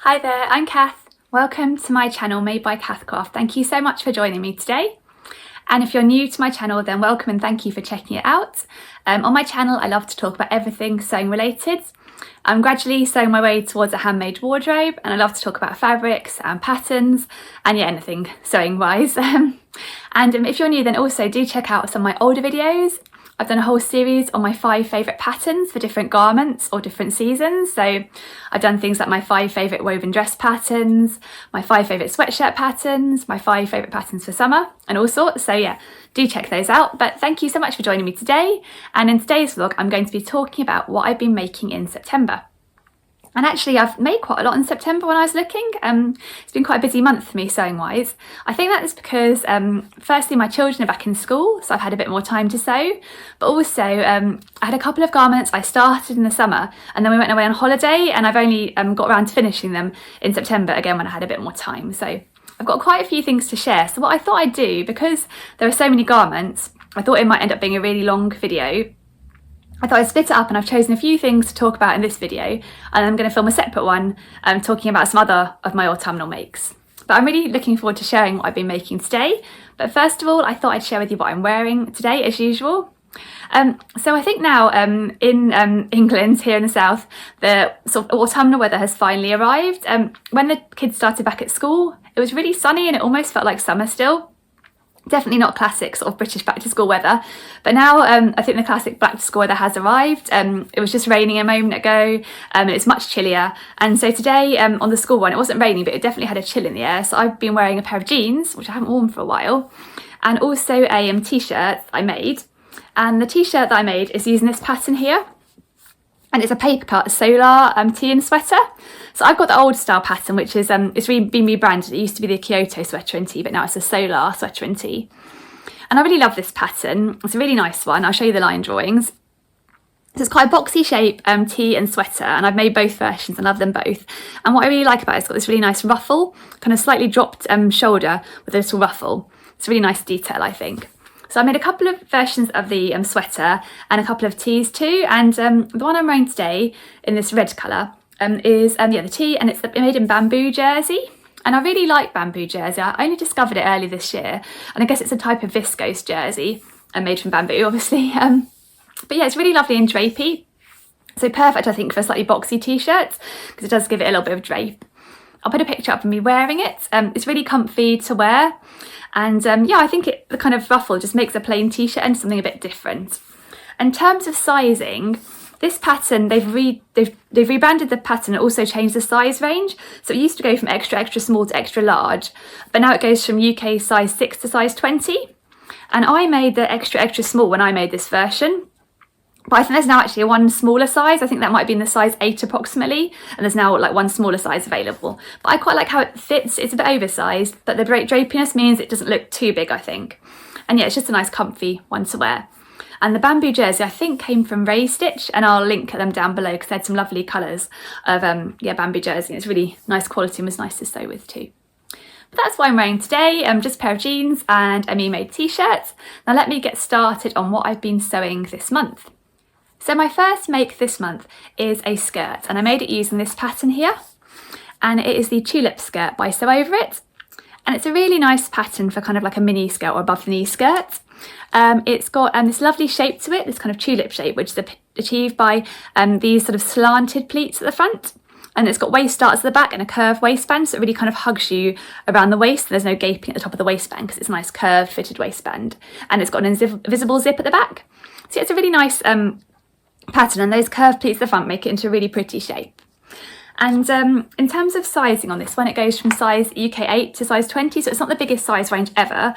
Hi there, I'm Cath. Welcome to my channel Made by Cath Craft. Thank you so much for joining me today. And if you're new to my channel, then welcome and thank you for checking it out. On my channel, I love to talk about everything sewing related. I'm gradually sewing my way towards a handmade wardrobe, and I love to talk about fabrics and patterns and anything sewing wise. And if you're new, then also do check out some of my older videos. I've done a whole series on my 5 favourite patterns for different garments or different seasons. So I've done things like my 5 favourite woven dress patterns, my 5 favourite sweatshirt patterns, my 5 favourite patterns for summer and all sorts. So yeah, do check those out. But thank you so much for joining me today. And in today's vlog, I'm going to be talking about what I've been making in September. And actually I've made quite a lot in September when I was looking. It's been quite a busy month for me sewing wise. I think that is because firstly my children are back in school, so I've had a bit more time to sew, but also I had a couple of garments I started in the summer and then we went away on holiday, and I've only got around to finishing them in September again when I had a bit more time. So I've got quite a few things to share. So what I thought I'd do, because there are so many garments, I thought it might end up being a really long video. I thought I'd split it up, and I've chosen a few things to talk about in this video, and I'm going to film a separate one talking about some other of my autumnal makes. But I'm really looking forward to sharing what I've been making today. But first of all, I thought I'd share with you what I'm wearing today as usual. So I think now in England, here in the south, the sort of autumnal weather has finally arrived. When the kids started back at school, it was really sunny and it almost felt like summer still. Definitely not classic sort of British back to school weather, but now I think the classic back to school weather has arrived. It was just raining a moment ago and it's much chillier, and so today on the school one it wasn't raining, but it definitely had a chill in the air. So I've been wearing a pair of jeans, which I haven't worn for a while, and also a t-shirt I made, and the t-shirt that I made is using this pattern here. And it's a paper cut solar tee and sweater. So I've got the old style pattern, which is it's been rebranded. It used to be the Kyoto sweater and tee, but now it's a solar sweater and tee. And I really love this pattern. It's a really nice one. I'll show you the line drawings. So it's quite a boxy shape tee and sweater, and I've made both versions. I love them both. And what I really like about it, it's got this really nice ruffle, kind of slightly dropped shoulder with a little ruffle. It's a really nice detail, I think. So I made a couple of versions of the sweater and a couple of tees too, and the one I'm wearing today in this red colour is the tee, and it's made in bamboo jersey. And I really like bamboo jersey. I only discovered it earlier this year, and I guess it's a type of viscose jersey and made from bamboo obviously. But yeah, it's really lovely and drapey. So perfect I think for a slightly boxy t-shirt, because it does give it a little bit of drape. I'll put a picture up of me wearing it. It's really comfy to wear. And yeah, I think the kind of ruffle just makes a plain t-shirt into something a bit different. In terms of sizing, this pattern, they've rebranded the pattern and also changed the size range. So it used to go from extra, extra small to extra large, but now it goes from UK size 6 to size 20. And I made the extra, extra small when I made this version. But I think there's now actually one smaller size. I think that might be in the size 8 approximately. And there's now like one smaller size available. But I quite like how it fits. It's a bit oversized, but the drapiness means it doesn't look too big, I think. And yeah, it's just a nice comfy one to wear. And the bamboo jersey, I think, came from Ray Stitch, and I'll link them down below because they had some lovely colours of bamboo jersey. It's really nice quality and was nice to sew with too. But that's what I'm wearing today, just a pair of jeans and a me-made t-shirt. Now let me get started on what I've been sewing this month. So my first make this month is a skirt, and I made it using this pattern here, and it is the Tulip skirt by Sew Over It, and it's a really nice pattern for kind of like a mini skirt or above the knee skirt. It's got this lovely shape to it, this kind of tulip shape, which is achieved by these sort of slanted pleats at the front, and it's got waist darts at the back and a curved waistband, so it really kind of hugs you around the waist. There's no gaping at the top of the waistband because it's a nice curved fitted waistband, and it's got an invisible zip at the back. So yeah, it's a really nice pattern, and those curved pleats at the front make it into a really pretty shape. And in terms of sizing on this one, it goes from size UK 8 to size 20, so it's not the biggest size range ever.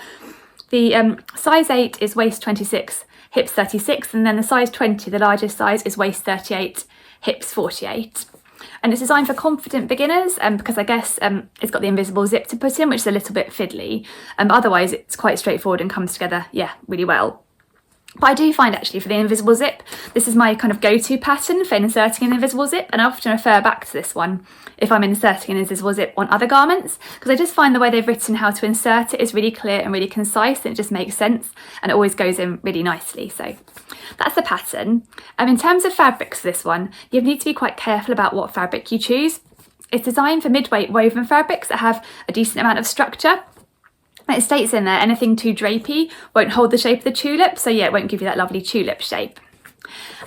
The size 8 is waist 26, hips 36, and then the size 20, the largest size, is waist 38, hips 48. And it's designed for confident beginners because I guess it's got the invisible zip to put in, which is a little bit fiddly, but otherwise it's quite straightforward and comes together, yeah, really well. But I do find actually for the invisible zip, this is my kind of go-to pattern for inserting an invisible zip, and I often refer back to this one if I'm inserting an invisible zip on other garments, because I just find the way they've written how to insert it is really clear and really concise, and it just makes sense and it always goes in really nicely. So that's the pattern. In terms of fabrics for this one, you need to be quite careful about what fabric you choose. it's designed for mid-weight woven fabrics that have a decent amount of structure. And it states in there, anything too drapey won't hold the shape of the tulip, so yeah, it won't give you that lovely tulip shape.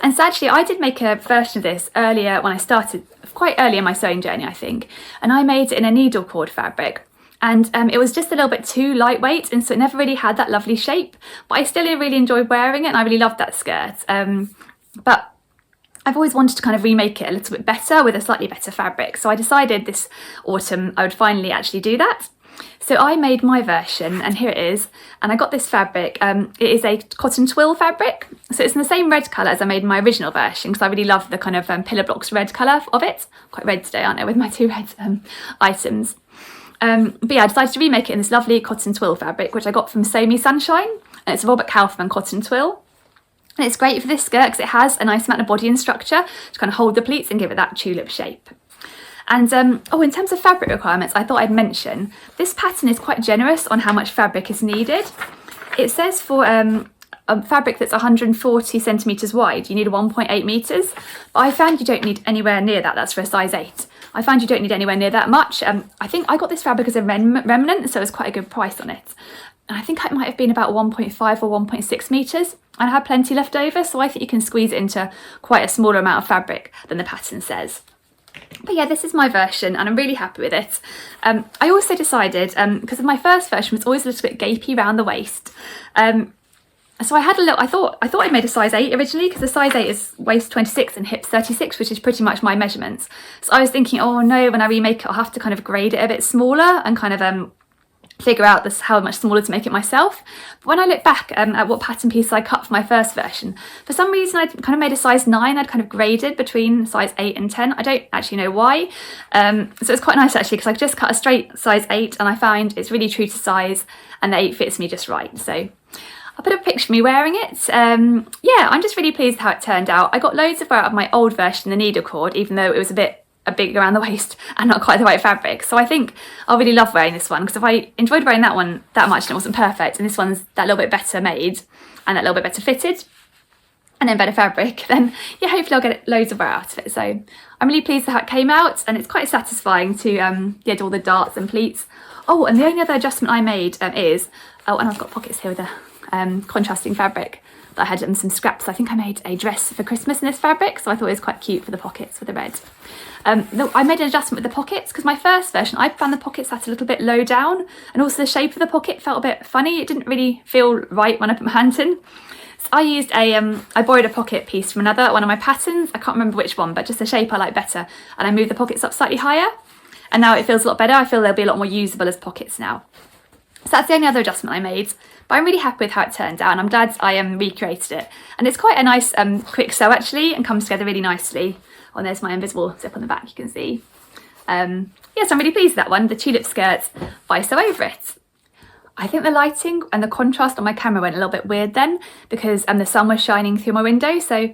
And so actually I did make a version of this earlier when I started, quite early in my sewing journey I think, and I made it in a needle cord fabric. And it was just a little bit too lightweight, and so it never really had that lovely shape, but I still really enjoyed wearing it and I really loved that skirt. But I've always wanted to kind of remake it a little bit better with a slightly better fabric, so I decided this autumn I would finally actually do that. So I made my version, and here it is, and I got this fabric, it is a cotton twill fabric, so it's in the same red colour as I made my original version, because I really love the kind of pillar blocks red colour of it. Quite red today, aren't I, with my two red items. But yeah, I decided to remake it in this lovely cotton twill fabric, which I got from Sew Me Sunshine, and it's a Robert Kaufman cotton twill. And it's great for this skirt because it has a nice amount of body and structure to kind of hold the pleats and give it that tulip shape. And in terms of fabric requirements, I thought I'd mention this pattern is quite generous on how much fabric is needed. It says for a fabric that's 140 centimetres wide, you need 1.8 metres, but I found you don't need anywhere near that. That's for a size 8. I found you don't need anywhere near that much. I think I got this fabric as a remnant, so it was quite a good price on it. And I think it might have been about 1.5 or 1.6 metres, and I had plenty left over, so I think you can squeeze it into quite a smaller amount of fabric than the pattern says. But yeah, this is my version and I'm really happy with it. I also decided, because my first version was always a little bit gapey around the waist, so I had a little, I thought I made a size 8 originally, because the size 8 is waist 26 and hips 36, which is pretty much my measurements. So I was thinking, oh no, when I remake it I'll have to kind of grade it a bit smaller and kind of figure out how much smaller to make it myself. But when I look back at what pattern piece I cut for my first version, for some reason I kind of made a size 9. I'd kind of graded between size 8 and 10. I don't actually know why. So it's quite nice actually, because I just cut a straight size 8 and I find it's really true to size, and the 8 fits me just right. So I'll put a picture of me wearing it. Yeah, I'm just really pleased with how it turned out. I got loads of wear out of my old version, the needle cord, even though it was a bit big around the waist and not quite the right fabric. So I think I'll really love wearing this one, because if I enjoyed wearing that one that much and it wasn't perfect, and this one's that little bit better made and that little bit better fitted and then better fabric, then yeah, hopefully I'll get loads of wear out of it. So I'm really pleased with how it came out, and it's quite satisfying to do all the darts and pleats. Oh, and the only other adjustment I made is, oh, and I've got pockets here with a contrasting fabric that I had some scraps. I think I made a dress for Christmas in this fabric, so I thought it was quite cute for the pockets with the red. I made an adjustment with the pockets, because my first version I found the pocket sat a little bit low down, and also the shape of the pocket felt a bit funny. It didn't really feel right when I put my hand in. So I used I borrowed a pocket piece from one of my patterns. I can't remember which one, but just a shape I like better, and I moved the pockets up slightly higher, and now it feels a lot better. I feel they'll be a lot more usable as pockets now. So that's the only other adjustment I made, but I'm really happy with how it turned out, and I'm glad I recreated it. And it's quite a nice quick sew actually, and comes together really nicely. Oh, and there's my invisible zip on the back, you can see. Yes, I'm really pleased with that one, the tulip skirt by Sew Over It. I think the lighting and the contrast on my camera went a little bit weird then, because the sun was shining through my window, so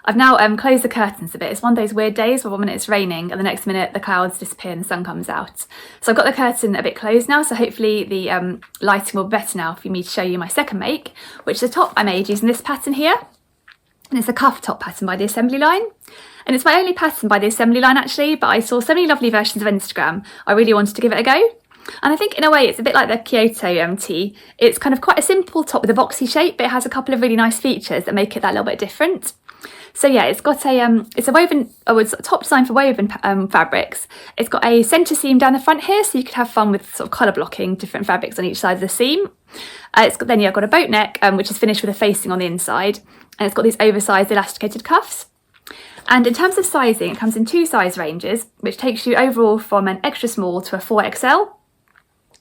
I've now closed the curtains a bit. It's one of those weird days where one minute it's raining and the next minute the clouds disappear and the sun comes out. So I've got the curtain a bit closed now, so hopefully the lighting will be better now for me to show you my second make, which is a top I made using this pattern here. And it's a cuff top pattern by the Assembly Line. And it's my only pattern by the Assembly Line actually, but I saw so many lovely versions of Instagram, I really wanted to give it a go. And I think in a way it's a bit like the Kyoto tee. It's kind of quite a simple top with a boxy shape, but it has a couple of really nice features that make it that little bit different. So yeah, it's got it's a woven, it's a top design for woven fabrics. It's got a centre seam down the front here, so you could have fun with sort of colour blocking different fabrics on each side of the seam. It's got, then you've got a boat neck, which is finished with a facing on the inside, and it's got these oversized elasticated cuffs. And in terms of sizing, it comes in 2 size ranges, which takes you overall from an extra small to a 4XL.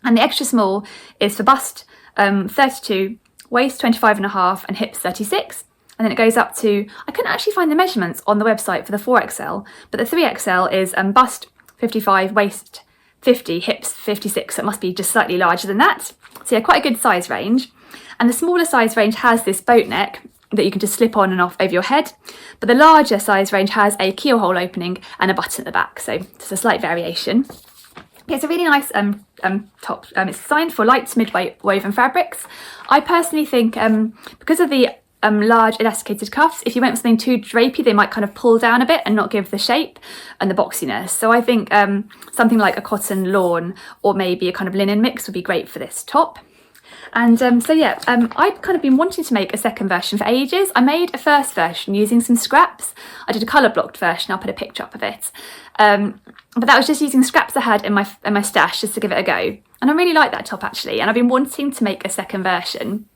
And the extra small is for bust 32, waist 25.5 and hips 36. And then it goes up to, I couldn't actually find the measurements on the website for the 4XL, but the 3XL is bust 55, waist 50, hips 56, so it must be just slightly larger than that. So yeah, quite a good size range. And the smaller size range has this boat neck that you can just slip on and off over your head, but the larger size range has a keyhole opening and a button at the back, so just a slight variation. Yeah, it's a really nice top. It's designed for light to mid-weight woven fabrics. I personally think, because of the large elasticated cuffs, if you went for something too drapey, they might kind of pull down a bit and not give the shape and the boxiness. So I think something like a cotton lawn or maybe a kind of linen mix would be great for this top. And so yeah, I've kind of been wanting to make a second version for ages. I made a first version using some scraps. I did a colour blocked version, I'll put a picture up of it. But that was just using scraps I had in my stash just to give it a go. And I really like that top actually, and I've been wanting to make a second version.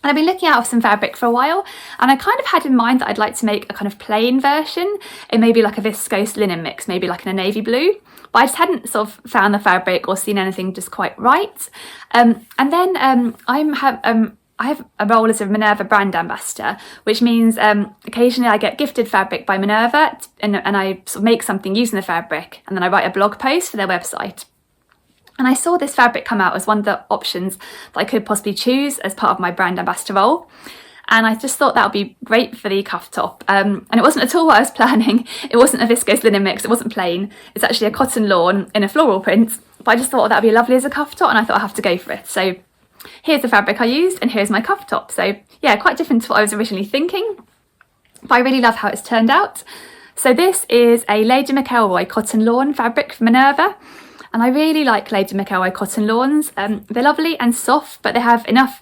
And I've been looking out for some fabric for a while, and I kind of had in mind that I'd like to make a kind of plain version in maybe like a viscose linen mix, maybe like in a navy blue. But I just hadn't sort of found the fabric or seen anything just quite right. And then I have a role as a Minerva brand ambassador, which means occasionally I get gifted fabric by Minerva and I sort of make something using the fabric, and then I write a blog post for their website. And I saw this fabric come out as one of the options that I could possibly choose as part of my brand ambassador role. And I just thought that would be great for the cuff top. And it wasn't at all what I was planning. It wasn't a viscose linen mix, it wasn't plain. It's actually a cotton lawn in a floral print. But I just thought that would be lovely as a cuff top, and I thought I'd have to go for it. So here's the fabric I used, and here's my cuff top. So yeah, quite different to what I was originally thinking, but I really love how it's turned out. So this is a Lady McElroy cotton lawn fabric from Minerva. And I really like Lady McElroy cotton lawns. They're lovely and soft, but they have enough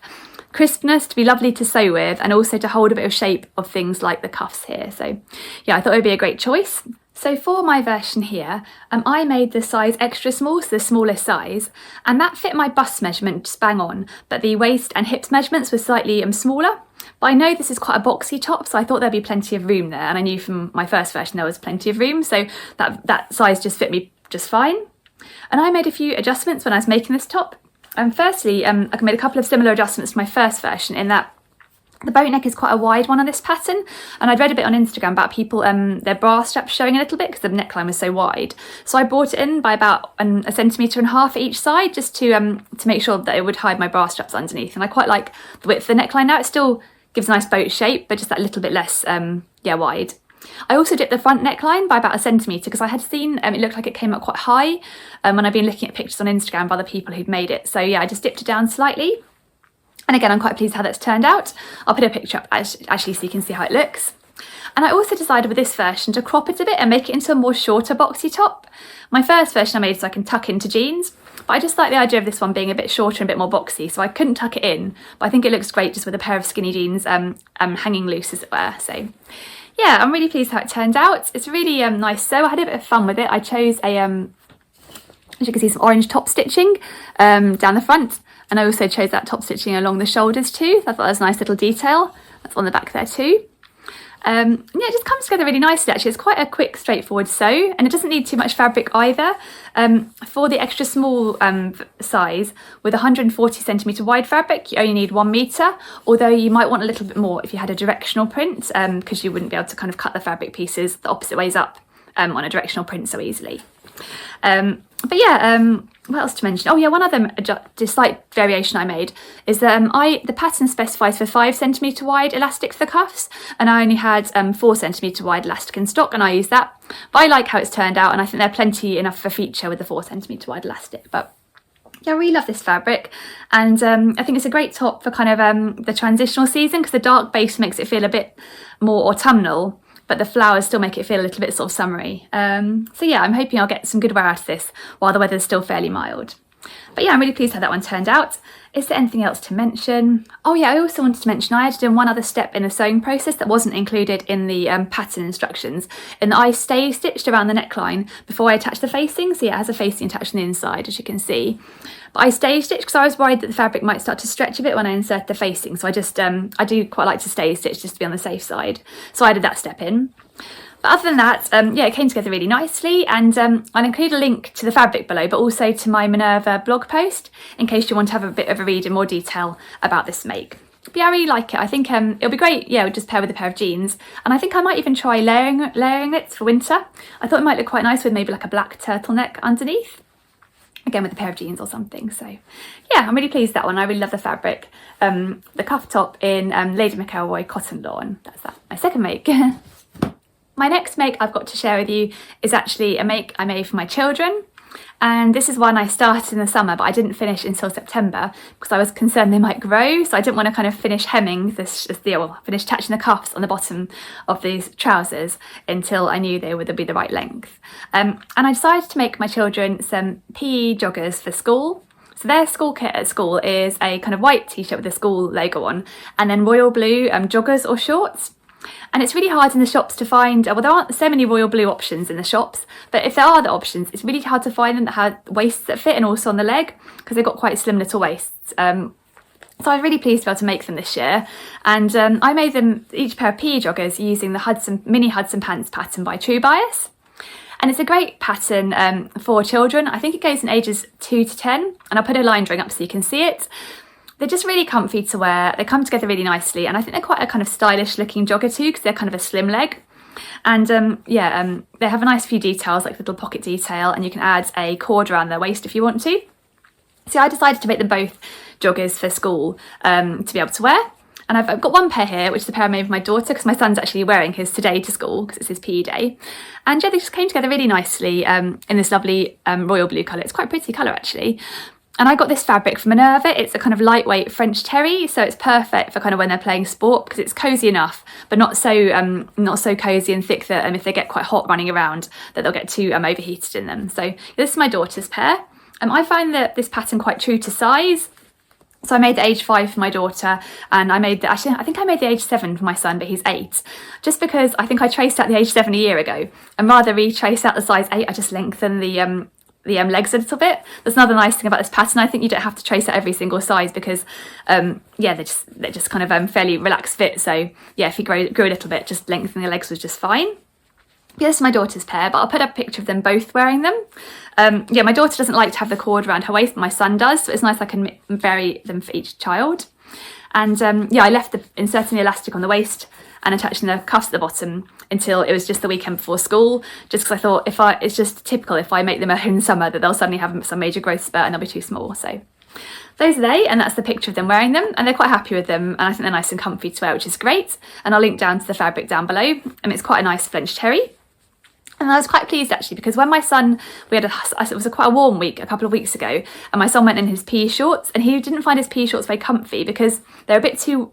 crispness to be lovely to sew with and also to hold a bit of shape of things like the cuffs here. So yeah, I thought it would be a great choice. So for my version here, I made the size extra small, so the smallest size, and that fit my bust measurement just bang on, but the waist and hips measurements were slightly smaller. But I know this is quite a boxy top, so I thought there'd be plenty of room there, and I knew from my first version there was plenty of room, so that size just fit me just fine. And I made a few adjustments when I was making this top. Firstly, I made a couple of similar adjustments to my first version in that the boat neck is quite a wide one on this pattern, and I'd read a bit on Instagram about people, their bra straps showing a little bit because the neckline was so wide. So I brought it in by about a centimetre and a half each side just to make sure that it would hide my bra straps underneath. And I quite like the width of the neckline now. It still gives a nice boat shape, but just that little bit less wide. I also dipped the front neckline by about a centimetre because I had seen it looked like it came up quite high when I've been looking at pictures on Instagram of other people who'd made it. So yeah, I just dipped it down slightly. And again, I'm quite pleased how that's turned out. I'll put a picture up actually so you can see how it looks. And I also decided with this version to crop it a bit and make it into a more shorter boxy top. My first version I made so I can tuck into jeans, but I just like the idea of this one being a bit shorter and a bit more boxy, so I couldn't tuck it in, but I think it looks great just with a pair of skinny jeans hanging loose as it were. So yeah, I'm really pleased how it turned out. It's really nice sew. I had a bit of fun with it. I chose as you can see, some orange top stitching down the front, and I also chose that top stitching along the shoulders too. I thought that was a nice little detail. That's on the back there too. Yeah, it just comes together really nicely actually. It's quite a quick, straightforward sew, and it doesn't need too much fabric either. For the extra small size, with 140 centimetre wide fabric, you only need 1 metre, although you might want a little bit more if you had a directional print, because you wouldn't be able to kind of cut the fabric pieces the opposite ways up on a directional print so easily. But yeah, what else to mention? Oh yeah, one other just slight variation I made is that the pattern specifies for 5 centimetre wide elastic for the cuffs, and I only had 4 centimetre wide elastic in stock, and I used that. But I like how it's turned out, and I think they're plenty enough for feature with the 4 centimetre wide elastic. But yeah, I really love this fabric, and I think it's a great top for kind of the transitional season, because the dark base makes it feel a bit more autumnal, but the flowers still make it feel a little bit sort of summery. So yeah, I'm hoping I'll get some good wear out of this while the weather's still fairly mild. But yeah, I'm really pleased how that one turned out. Is there anything else to mention? Oh yeah, I also wanted to mention I had to do one other step in the sewing process that wasn't included in the pattern instructions, in that I stay stitched around the neckline before I attach the facing. So yeah, it has a facing attached on the inside, as you can see. But I stay stitched because I was worried that the fabric might start to stretch a bit when I insert the facing. So I just, I do quite like to stay stitched just to be on the safe side. So I did that step in. But other than that, yeah, it came together really nicely, and I'll include a link to the fabric below, but also to my Minerva blog post in case you want to have a bit of a read in more detail about this make. But yeah, I really like it. I think it'll be great, yeah, just pair with a pair of jeans, and I think I might even try layering it for winter. I thought it might look quite nice with maybe like a black turtleneck underneath, again with a pair of jeans or something. So yeah, I'm really pleased with that one. I really love the fabric. The cuff top in Lady McElroy cotton lawn. That's that, my second make. My next make I've got to share with you is actually a make I made for my children. And this is one I started in the summer, but I didn't finish until September because I was concerned they might grow. So I didn't want to kind of finish hemming finish attaching the cuffs on the bottom of these trousers until I knew they would be the right length. And I decided to make my children some PE joggers for school. So their school kit at school is a kind of white t-shirt with the school logo on, and then royal blue joggers or shorts. And it's really hard in the shops to find, well, there aren't so many royal blue options in the shops, but if there are the options, it's really hard to find them that have waists that fit and also on the leg, because they've got quite slim little waists. So I was really pleased to be able to make them this year. And I made them, each pair of PE joggers, using the mini Hudson pants pattern by True Bias. And it's a great pattern for children. I think it goes in ages 2 to 10, and I'll put a line drawing up so you can see it. They're just really comfy to wear, they come together really nicely, and I think they're quite a kind of stylish looking jogger too, because they're kind of a slim leg. And they have a nice few details, like the little pocket detail, and you can add a cord around their waist if you want to. So I decided to make them both joggers for school to be able to wear. And I've got one pair here, which is the pair I made for my daughter, because my son's actually wearing his today to school, because it's his PE day. And yeah, they just came together really nicely in this lovely royal blue colour. It's quite a pretty colour actually. And I got this fabric from Minerva. It's a kind of lightweight French terry, so it's perfect for kind of when they're playing sport, because it's cosy enough, but not so cosy and thick that if they get quite hot running around, that they'll get too overheated in them. So this is my daughter's pair. I find that this pattern quite true to size. So I made the age 5 for my daughter, and I think I made the age 7 for my son, but he's 8, just because I think I traced out the age 7 a year ago, and rather retrace out the size 8, I just lengthened the legs a little bit. That's another nice thing about this pattern. I think you don't have to trace out every single size, because they're just kind of fairly relaxed fit. So yeah, if you grew a little bit, just lengthening the legs was just fine. Yeah, this is my daughter's pair, but I'll put up a picture of them both wearing them. My daughter doesn't like to have the cord around her waist, but my son does, so it's nice I can vary them for each child. And I left inserting the elastic on the waist and attaching the cuffs at the bottom until it was just the weekend before school, just because I thought it's just typical if I make them in summer that they'll suddenly have some major growth spurt and they'll be too small. So those are they, and that's the picture of them wearing them, and they're quite happy with them, and I think they're nice and comfy to wear, which is great. And I'll link down to the fabric down below, and it's quite a nice French terry. And I was quite pleased actually, because when my son, it was quite a warm week a couple of weeks ago, and my son went in his PE shorts, and he didn't find his PE shorts very comfy because they're a bit too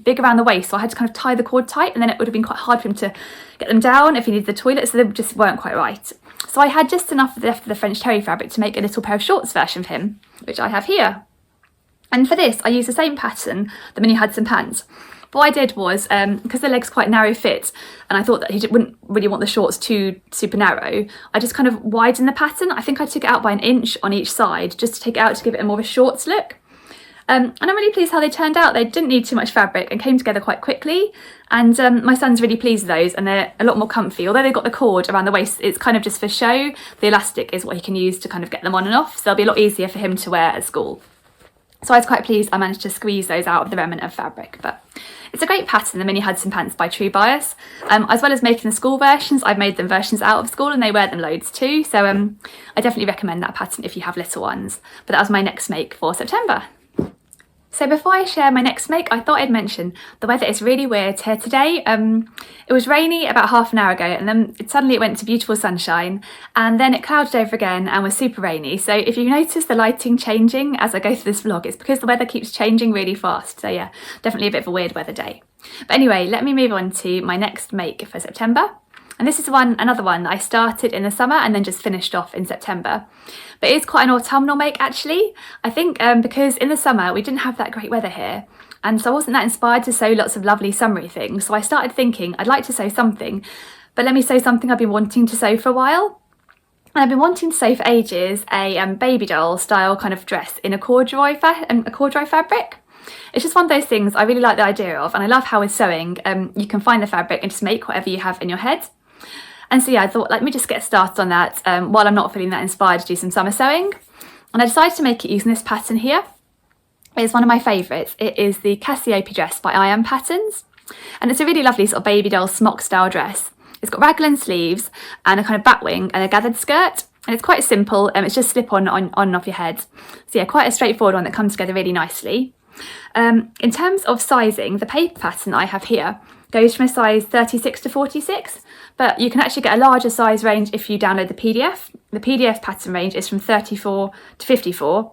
big around the waist, so I had to kind of tie the cord tight, and then it would have been quite hard for him to get them down if he needed the toilet, so they just weren't quite right. So I had just enough left of the French terry fabric to make a little pair of shorts version for him, which I have here. And for this, I used the same pattern, the mini Hudson pants. But what I did was, because the leg's quite narrow fit, and I thought that he wouldn't really want the shorts too super narrow, I just kind of widened the pattern. I think I took it out by 1 inch on each side, just to take it out to give it a more of a shorts look. And I'm really pleased how they turned out. They didn't need too much fabric and came together quite quickly. And my son's really pleased with those, and they're a lot more comfy. Although they've got the cord around the waist, it's kind of just for show. The elastic is what he can use to kind of get them on and off, so they'll be a lot easier for him to wear at school. So I was quite pleased I managed to squeeze those out of the remnant of fabric. But it's a great pattern, the mini Hudson pants by True Bias. As well as making the school versions, I've made them versions out of school, and they wear them loads too. So I definitely recommend that pattern if you have little ones. But that was my next make for September. So before I share my next make, I thought I'd mention the weather is really weird here today. It was rainy about half an hour ago, and then suddenly it went to beautiful sunshine, and then it clouded over again and was super rainy. So if you notice the lighting changing as I go through this vlog, it's because the weather keeps changing really fast. So yeah, definitely a bit of a weird weather day. But anyway, let me move on to my next make for September. And this is another one that I started in the summer and then just finished off in September. But it's quite an autumnal make actually. I think because in the summer we didn't have that great weather here, and so I wasn't that inspired to sew lots of lovely summery things. So I started thinking I'd like to sew something, but let me sew something I've been wanting to sew for a while. And I've been wanting to sew for ages a baby doll style kind of dress in a corduroy fabric. It's just one of those things I really like the idea of, and I love how with sewing you can find the fabric and just make whatever you have in your head. And so yeah, I thought let me just get started on that while I'm not feeling that inspired to do some summer sewing. And I decided to make it using this pattern here. It's one of my favourites. It is the Cassiopeia dress by I Am Patterns. And it's a really lovely sort of baby doll smock style dress. It's got raglan sleeves and a kind of batwing and a gathered skirt. And it's quite simple, it's just slip on and off your head. So yeah, quite a straightforward one that comes together really nicely. In terms of sizing, the paper pattern I have here goes from a size 36 to 46, but you can actually get a larger size range if you download the PDF. The PDF pattern range is from 34 to 54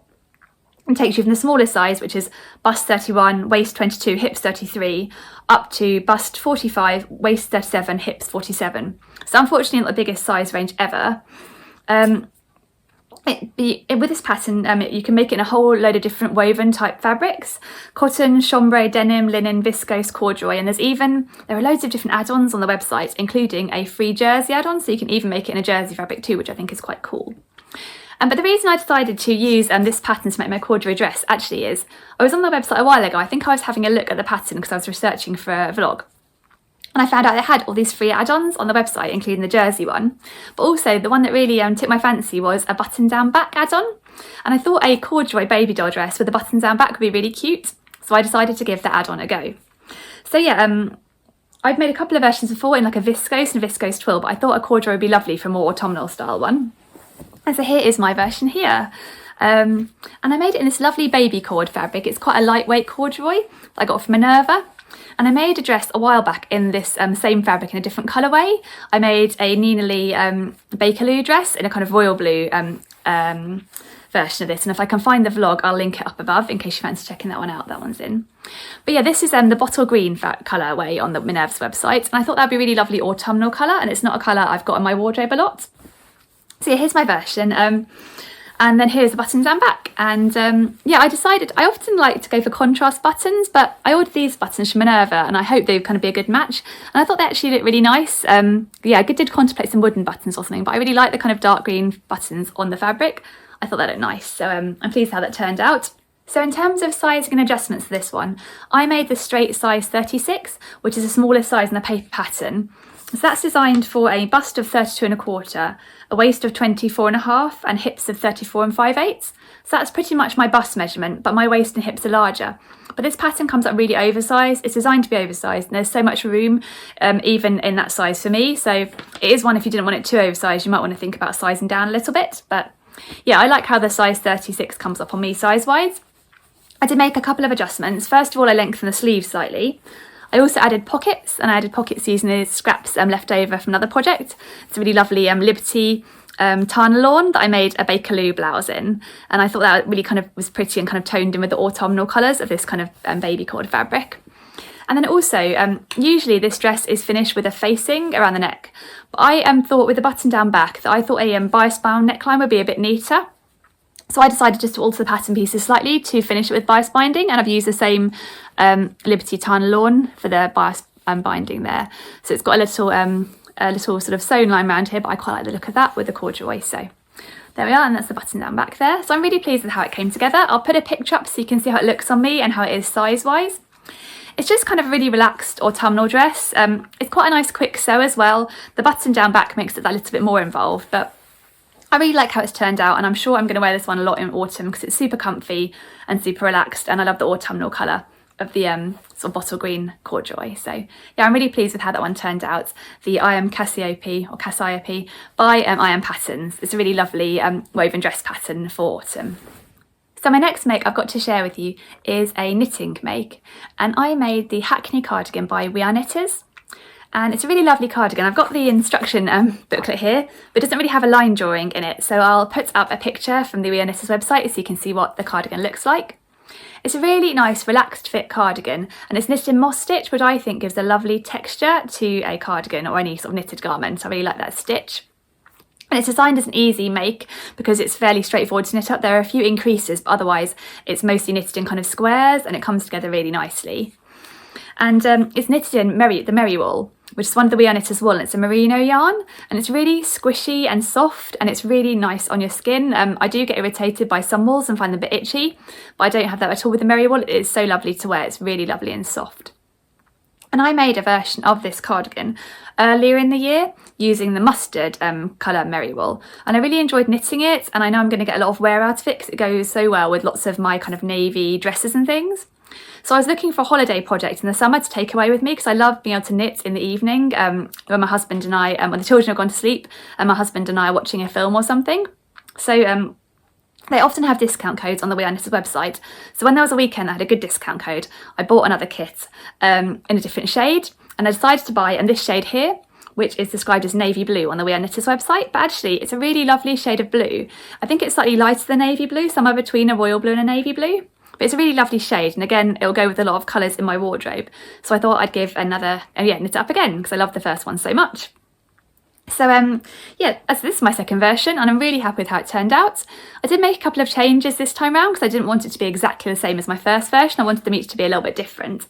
and takes you from the smallest size, which is bust 31, waist 22, hips 33, up to bust 45, waist 37, hips 47. So unfortunately not the biggest size range ever. With this pattern, you can make it in a whole load of different woven type fabrics: cotton, chambray, denim, linen, viscose, corduroy, and there are loads of different add-ons on the website, including a free jersey add-on, so you can even make it in a jersey fabric too, which I think is quite cool. But the reason I decided to use this pattern to make my corduroy dress actually is, I was on the website a while ago. I think I was having a look at the pattern because I was researching for a vlog. And I found out they had all these free add-ons on the website, including the jersey one. But also the one that really took my fancy was a button-down back add-on. And I thought a corduroy baby doll dress with a button-down back would be really cute. So I decided to give that add-on a go. So yeah, I've made a couple of versions before in like a viscose and a viscose twill, but I thought a corduroy would be lovely for a more autumnal style one. And so here is my version here. And I made it in this lovely baby cord fabric. It's quite a lightweight corduroy that I got from Minerva. And I made a dress a while back in this same fabric in a different colourway. I made a Nina Lee Bakerloo dress in a kind of royal blue version of this. And if I can find the vlog, I'll link it up above in case you fancy checking that one out. That one's in. But yeah, this is the bottle green colourway on the Minerva's website. And I thought that'd be a really lovely autumnal colour. And it's not a colour I've got in my wardrobe a lot. So yeah, here's my version. And then here's the buttons down back. And yeah, I decided I often like to go for contrast buttons, but I ordered these buttons from Minerva and I hope they'd kind of be a good match. And I thought they actually looked really nice. Yeah, I did contemplate some wooden buttons or something, but I really like the kind of dark green buttons on the fabric. I thought that looked nice. So I'm pleased how that turned out. So in terms of sizing and adjustments for this one, I made the straight size 36, which is the smallest size in the paper pattern. So that's designed for a bust of 32 1/4, a waist of 24 1/2, and hips of 34 5/8. So that's pretty much my bust measurement, but my waist and hips are larger. But this pattern comes up really oversized. It's designed to be oversized, and there's so much room even in that size for me. So it is one, if you didn't want it too oversized, you might want to think about sizing down a little bit. But yeah, I like how the size 36 comes up on me size-wise. I did make a couple of adjustments. First of all, I lengthened the sleeves slightly. I also added pockets, and I added pockets using the scraps left over from another project. It's a really lovely Liberty Tana lawn that I made a Bakerloo blouse in, and I thought that really kind of was pretty and kind of toned in with the autumnal colours of this kind of baby cord fabric. And then also, usually this dress is finished with a facing around the neck, but I thought with the button down back that I thought a bias bound neckline would be a bit neater. So I decided just to alter the pattern pieces slightly to finish it with bias binding, and I've used the same Liberty Tana lawn for the bias binding there. So it's got a little sort of sewn line around here, but I quite like the look of that with the corduroy. So there we are, and that's the button down back there. So I'm really pleased with how it came together. I'll put a picture up so you can see how it looks on me and how it is size-wise. It's just kind of a really relaxed autumnal dress. It's quite a nice quick sew as well. The button down back makes it a little bit more involved, but I really like how it's turned out, and I'm sure I'm going to wear this one a lot in autumn because it's super comfy and super relaxed, and I love the autumnal colour of the sort of bottle green corduroy. So yeah, I'm really pleased with how that one turned out. The I Am Cassiopeia or Cassiopeia by I Am Patterns. It's a really lovely woven dress pattern for autumn. So my next make I've got to share with you is a knitting make, and I made the Hackney cardigan by We Are Knitters. And it's a really lovely cardigan. I've got the instruction booklet here, but it doesn't really have a line drawing in it. So I'll put up a picture from the We Are Knitters website so you can see what the cardigan looks like. It's a really nice relaxed fit cardigan, and it's knitted in moss stitch, which I think gives a lovely texture to a cardigan or any sort of knitted garment. I really like that stitch. And it's designed as an easy make because it's fairly straightforward to knit up. There are a few increases, but otherwise it's mostly knitted in kind of squares, and it comes together really nicely. And it's knitted in the Merry wool, which is one of the We Are Knitters wool, and it's a merino yarn, and it's really squishy and soft, and it's really nice on your skin. I do get irritated by some wools and find them a bit itchy, but I don't have that at all with the Merry wool. It is so lovely to wear. It's really lovely and soft. And I made a version of this cardigan earlier in the year using the mustard colour Merry wool, and I really enjoyed knitting it, and I know I'm going to get a lot of wear out of it because it goes so well with lots of my kind of navy dresses and things. So I was looking for a holiday project in the summer to take away with me because I love being able to knit in the evening when my husband and I, when the children have gone to sleep and my husband and I are watching a film or something. So they often have discount codes on the We Are Knitters website. So when there was a weekend that had a good discount code, I bought another kit in a different shade, and I decided to buy in this shade here, which is described as navy blue on the We Are Knitters website, but actually it's a really lovely shade of blue. I think it's slightly lighter than navy blue, somewhere between a royal blue and a navy blue. But it's a really lovely shade, and again, it'll go with a lot of colours in my wardrobe. So I thought I'd give another, knit it up again, because I love the first one so much. So as this is my second version, and I'm really happy with how it turned out. I did make a couple of changes this time around, because I didn't want it to be exactly the same as my first version. I wanted them each to be a little bit different.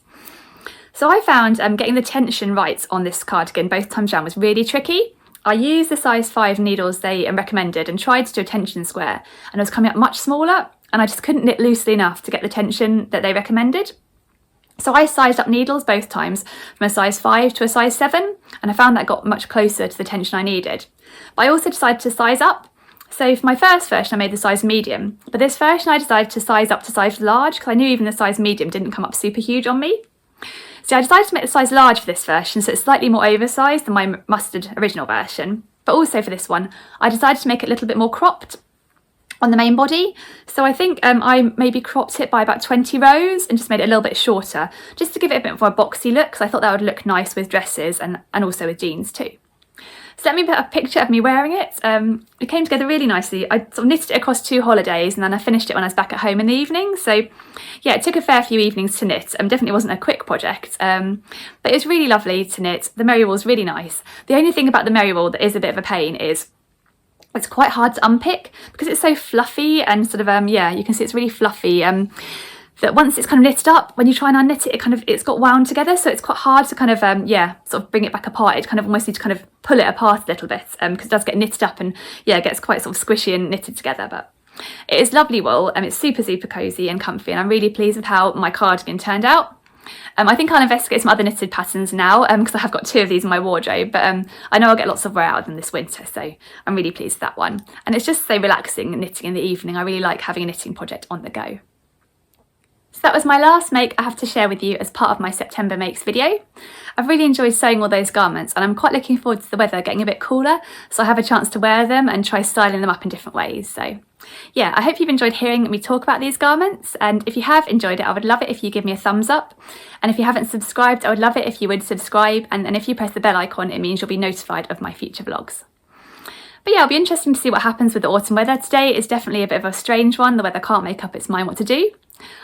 So I found getting the tension right on this cardigan both times around was really tricky. I used the size 5 needles they recommended and tried to do a tension square, and it was coming up much smaller, and I just couldn't knit loosely enough to get the tension that they recommended. So I sized up needles both times from a size 5 to a size 7, and I found that got much closer to the tension I needed. But I also decided to size up. So for my first version I made the size medium, but this version I decided to size up to size large, because I knew even the size medium didn't come up super huge on me. So I decided to make the size large for this version, so it's slightly more oversized than my mustard original version. But also for this one, I decided to make it a little bit more cropped on the main body. So I think I maybe cropped it by about 20 rows and just made it a little bit shorter, just to give it a bit more a boxy look, because I thought that would look nice with dresses and also with jeans too. So let me put a picture of me wearing it. It came together really nicely. I sort of knitted it across 2 holidays, and then I finished it when I was back at home in the evening. So yeah, it took a fair few evenings to knit. Definitely wasn't a quick project, but it was really lovely to knit. The merry wool's really nice. The only thing about the merry wool that is a bit of a pain is it's quite hard to unpick, because it's so fluffy and sort of you can see it's really fluffy. That once it's kind of knitted up, when you try and unknit it, it's got wound together, so it's quite hard to kind of sort of bring it back apart. It kind of almost need to kind of pull it apart a little bit, because it does get knitted up and it gets quite sort of squishy and knitted together. But it is lovely wool, and it's super cozy and comfy, and I'm really pleased with how my cardigan turned out. I think I'll investigate some other knitted patterns now, because I have got 2 of these in my wardrobe, but I know I'll get lots of wear out of them this winter, so I'm really pleased with that one. And it's just so relaxing knitting in the evening. I really like having a knitting project on the go. So that was my last make I have to share with you as part of my September makes video. I've really enjoyed sewing all those garments, and I'm quite looking forward to the weather getting a bit cooler, so I have a chance to wear them and try styling them up in different ways. So yeah, I hope you've enjoyed hearing me talk about these garments, and if you have enjoyed it, I would love it if you give me a thumbs up. And if you haven't subscribed, I would love it if you would subscribe, and if you press the bell icon, it means you'll be notified of my future vlogs. But yeah, it'll be interesting to see what happens with the autumn weather. Today is definitely a bit of a strange one. The weather can't make up its mind what to do.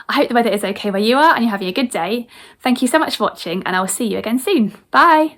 I hope the weather is okay where you are and you're having a good day. Thank you so much for watching, and I will see you again soon. Bye!